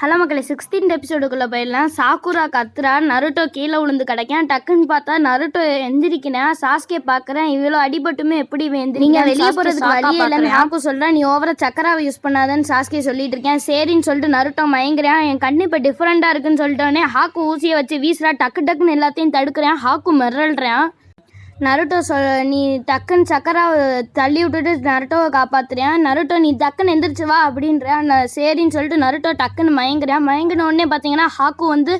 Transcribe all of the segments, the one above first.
Hello மக்களே, 16th எபிசோடுக்குள்ளே போயிடலாம். Sakura கத்துறா, நருட்டோ கீழே விழுந்து கிடைக்கான். டக்குன்னு பார்த்தா நருட்டோ எந்திரிக்கிறேன். சாஸ்கே பார்க்குறேன், இவ்வளோ அடிபட்டுமே எப்படி நீங்கள் வெளியே போகிறதுக்கு வழியே இல்லைன்னு ஹாக்கு சொல்கிறேன். நீ ஓவரா சக்கராவை யூஸ் பண்ணாதன்னு சாஸ்கே சொல்லிட்டு இருக்கேன். சரின்னு சொல்லிட்டு நருட்டோ மயங்குறேன். என் கண்ணு இப்போ டிஃப்ரெண்ட்டாக இருக்குன்னு சொல்லிட்டோன்னே ஹாக்கு ஊசியை வச்சு வீசுறா. டக்குன்னு எல்லாத்தையும் தடுக்கிறேன். ஹாக்கு மிரள்றேன். நருட்டோ நீ டக்குன்னு சக்கராவை தள்ளி விட்டுட்டு நருட்டோவை காப்பாற்றுறேன். நருட்டோ நீ டக்குன்னு எந்திரிச்சு வா அப்படின்றேன். சரின்னு சொல்லிட்டு நருட்டோ டக்குன்னு மயங்கின உடனே பார்த்தீங்கன்னா ஹாக்கு வந்து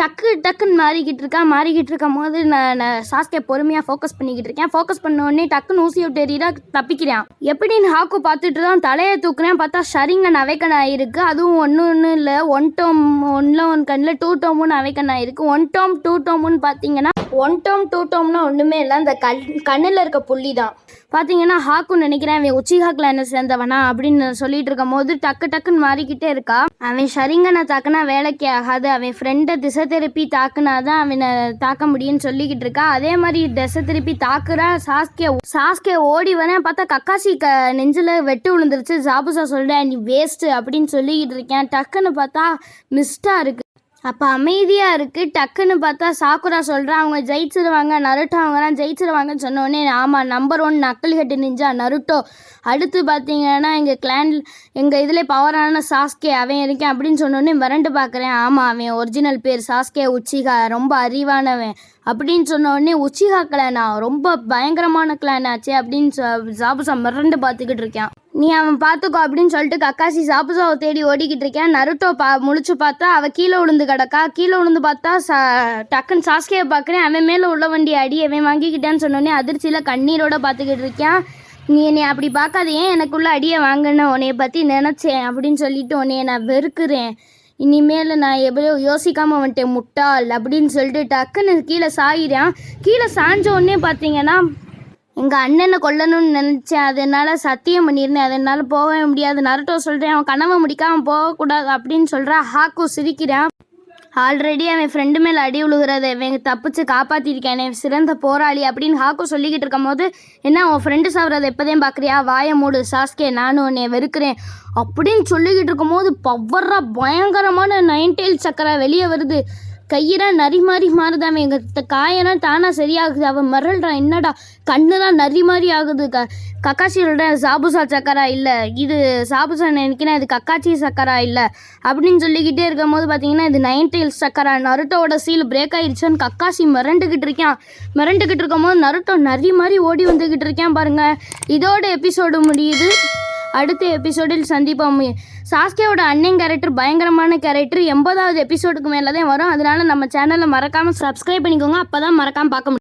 டக்குன்னு மாறிக்கிட்டு இருக்கும் போது நான் சாஸ்கே பொறுமையாக ஃபோக்கஸ் பண்ணிக்கிட்டு இருக்கேன். ஃபோக்கஸ் பண்ண உடனே டக்குன்னு ஊசி விட்டு எறியா தப்பிக்கிறேன். எப்படின்னு ஹாக்கு பார்த்துட்டு தான் தலையை தூக்குறேன். பார்த்தா ஷரிங்கன் அவைக்கன் ஆகிருக்கு. அதுவும் ஒன்று இல்லை, 1 டோம் 1 கண்ணில் 2 டோமுன்னு அவைக்கன் ஆகிருக்கு. 1 டோம் 2 டோமுன்னு பார்த்தீங்கன்னா 1 டோம் 2 டோம்னா ஒன்றுமே இல்லை, அந்த கண்ணில் இருக்க புள்ளி தான். பார்த்தீங்கன்னா ஹாக்குன்னு நினைக்கிறேன் அவன் உச்சிகா கிளானை சேர்ந்தவனா அப்படின்னு சொல்லிட்டு இருக்கும் போது டக்குன்னு மாறிக்கிட்டே இருக்கா. அவன் ஷரிங்கனை தாக்குனா வேலைக்கு ஆகாது, அவன் ஃப்ரெண்டை திசை திருப்பி தாக்குனாதான் அவனை தாக்க முடியும்னு சொல்லிக்கிட்டு இருக்கா. அதே மாதிரி திசை திருப்பி தாக்குறா. சாஸ்கே ஓடி வரேன். பார்த்தா கக்காசி நெஞ்சில் வெட்டு விழுந்துருச்சு. ஜாபுசா சொல்கிறேன் நீ வேஸ்ட்டு அப்படின்னு சொல்லிக்கிட்டு இருக்கேன். டக்குன்னு பார்த்தா மிஸ்டாக இருக்குது. அப்போ அமைதியாக இருக்குது. டக்குன்னு பார்த்தா சாக்குரா சொல்கிறா அவங்க ஜெயிச்சிருவாங்க, நருட்டோ அவங்கலாம் ஜெயிச்சிருவாங்கன்னு சொன்னோடனே ஆமாம், நம்பர் 1 நக்கல் ஹெட்டு நிஞ்சா நருட்டோ. அடுத்து பார்த்தீங்கன்னா எங்கள் இதில் பவரான சாஸ்கே அவன் இருக்கேன் அப்படின்னு சொன்னோடனே மிரண்டு பார்க்குறேன். ஆமாம், அவன் ஒரிஜினல் பேர் சாஸ்கே உச்சிகா, ரொம்ப அறிவானவன் அப்படின்னு சொன்னோடனே உச்சிகா கிளானா ரொம்ப பயங்கரமான கிளான் ஆச்சு அப்படின்னு ஜாபுசா மிரண்டு பார்த்துக்கிட்டு இருக்கேன். நீ அவன் பார்த்துக்கோ அப்படின்னு சொல்லிட்டு கக்காசி ஜாபுசாவை தேடி ஓடிக்கிட்டு இருக்கேன். நருட்டோ முழிச்சு பார்த்தா அவள் கீழே விழுந்து கிடக்கா. கீழே விழுந்து பார்த்தா டக்குன்னு சாஸ்கேவை பார்க்குறேன். அவன் மேலே உள்ள வண்டி அடி அவன் வாங்கிக்கிட்டான்னு சொன்னோடனே அதிர்ச்சியில் கண்ணீரோட பார்த்துக்கிட்டு இருக்கேன். நீ என்னை அப்படி பார்க்காத, ஏன் எனக்குள்ள அடியை வாங்கின உன்னைய பற்றி நினச்சேன் அப்படின்னு சொல்லிட்டு உன்னைய நான் வெறுக்கிறேன். இனிமேல் நான் எவ்வளோ யோசிக்காமல் வந்துட்டேன் முட்டாள் அப்படின்னு சொல்லிட்டு டக்குன்னு கீழே சாயிறேன். கீழே சாஞ்ச உடனே பார்த்தீங்கன்னா எங்கள் அண்ணனை கொல்லணும்னு நினச்சேன், அதனால் சத்தியம் பண்ணியிருந்தேன், அதனால் போகவே முடியாது. நருட்டோ சொல்கிறேன் அவன் கனவை முடிக்காமல் போகக்கூடாது அப்படின்னு சொல்கிறா. ஹாக்கு சிரிக்கிறான். ஆல்ரெடி அவன் ஃப்ரெண்டு மேலே அடி விழுகிறத அவன் தப்பிச்சு காப்பாற்றிருக்கேன், அவன் சிறந்த போராளி அப்படின்னு ஹாக்கு சொல்லிக்கிட்டு இருக்கும் போது என்ன உன் ஃப்ரெண்டு சாப்பிட்றத எப்போதையும் பார்க்குறியா, வாயை மூடு சாஸ்கே, நானும் உன்னை வெறுக்கிறேன் அப்படின்னு சொல்லிக்கிட்டு இருக்கும் போது பவராக பயங்கரமான 9 டெயில் சக்கரை வெளியே வருது. கையெல்லாம் நரி மாதிரி மாறுதாமே, எங்கள் காயெல்லாம் தானாக சரியாகுது. அவன் மிரள்றான், என்னடா கண்ணு தான் நரி மாதிரி ஆகுது. கக்காச்சி சொல்கிறேன் சாபுசா சக்கரா இல்லை, இது சாபுசா நினைக்கிறேன், இது கக்காச்சி சக்கரா இல்லை அப்படின்னு சொல்லிக்கிட்டே இருக்கும் போது பார்த்தீங்கன்னா இது 9 டெயில்ஸ் சக்கரா. நருட்டோட சீல் பிரேக் ஆகிடுச்சான்னு கக்காசி மிரண்டுக்கிட்டு இருக்கும் போது நருட்டோ நரி மாதிரி ஓடி வந்துக்கிட்டு இருக்கேன் பாருங்கள். இதோட எபிசோடு முடியுது. அடுத்த எபிசோடில் சந்திப்போம். சாஸ்கேவோட அண்ணன் கேரக்டர் பயங்கரமான கேரக்டர். 80வது எபிசோடுக்கு மேலே தான் வரும். அதனால நம்ம சேனலை மறக்காமல் சப்ஸ்கிரைப் பண்ணிக்கோங்க, அப்போ தான் மறக்காமல் பார்க்க முடியும்.